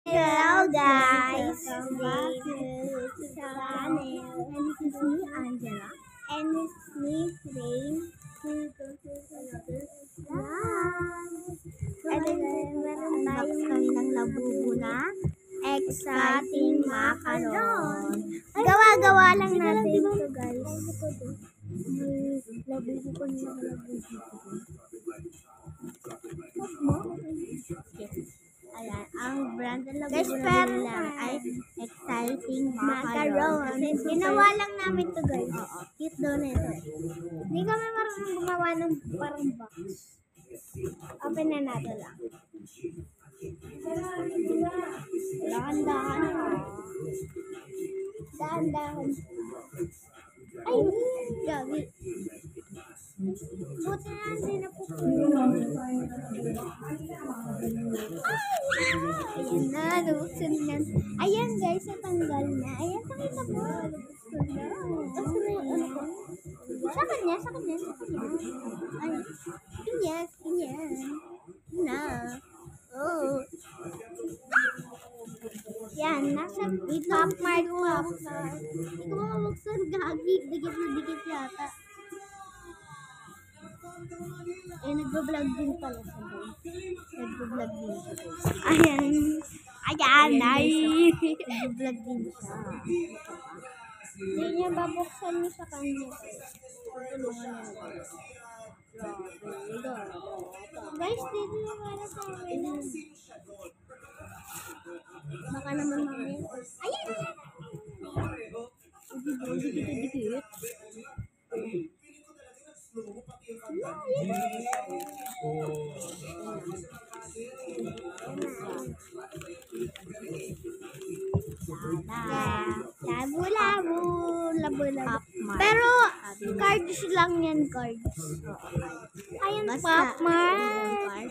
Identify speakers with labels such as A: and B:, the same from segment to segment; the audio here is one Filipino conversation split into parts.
A: Hello guys, welcome back to the channel. And this is me, Angela. And this is me, Rain. We go to another vlog. And then meron tayong kami ng labubo na exciting macaron. Gawa-gawa lang natin ito guys. Labubo ko nila Ayan, ang brand ng labubo nila ay exciting macaron. Ginawa lang namin ito guys. Cute daw na ito. Hindi kami marunong gumawa ng parang box. Open na natin lang. Dahan-dahan. Dahan-dahan. Ay, gabi. Buti na hindi na po. Ayan na, nabuksan yan. Ayan guys, natanggal na. Ayan, pakita mo. Nabuksan na. Tapos na yung ano ko. Sa kanya. Ay, ganyan. Na. Oh. Yan, nasa Pop Mart ko. Hindi ko mamabuksan, gagi. Dikit na dikit yata. Eh, nag-vlog din pala siya. Nag-vlog din siya. Ayan. Nag-vlog din siya. Hindi niya babuksan niya sa kanya. Tulungan niya. Guys, dito yung para sa akin. Baka naman mamaya. Ayan! Dikit. Labo. Pero cards lang yan, cards. Ayan, Pop Mart.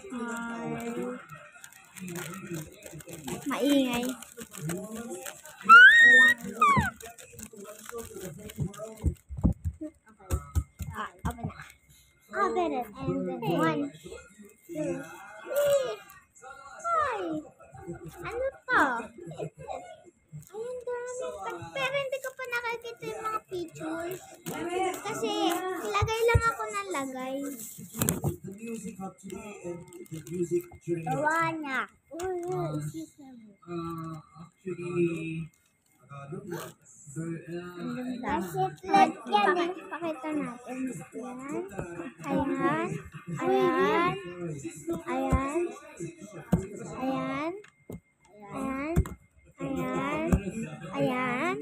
A: Maingay. Open it. And then 1, 2, 3. Ay! Ano to? Ayun, dami. Pero hindi ko pa nakakita yung mga pictures. Kasi, lagay lang ako ng lagay. Gawa niya. Kasi flat yan eh. Pakita natin. Ayan.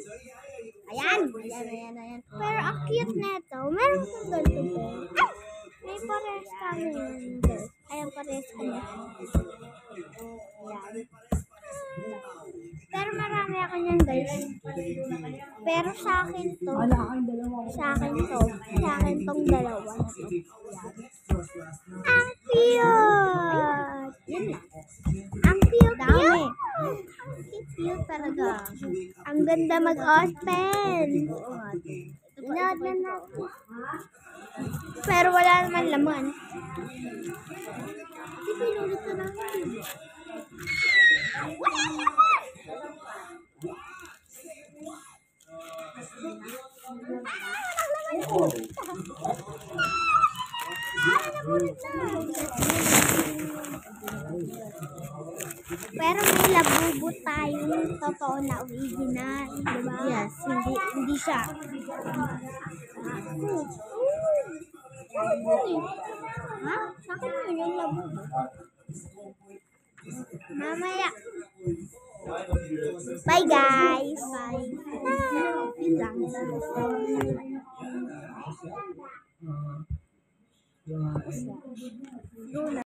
A: Pero ang cute na ito. Meron kong ganito. Ay! May pares kami yun. Ayan, pares kami. Ayan. Pero marami ako niyan guys. Pero sa akin tong dalawa na to. Ang cute! Yun lang. Ang cute. Ang cute talaga. Ang ganda mag-open. Inood na natin. Pero wala naman laman. Hindi pinulit na natin. Pero may labubo tayong totoo na original, diba? Yes, hindi siya. Ha? Sakit mo yung labubo. Mamaya. Bye guys. Bye. Bye.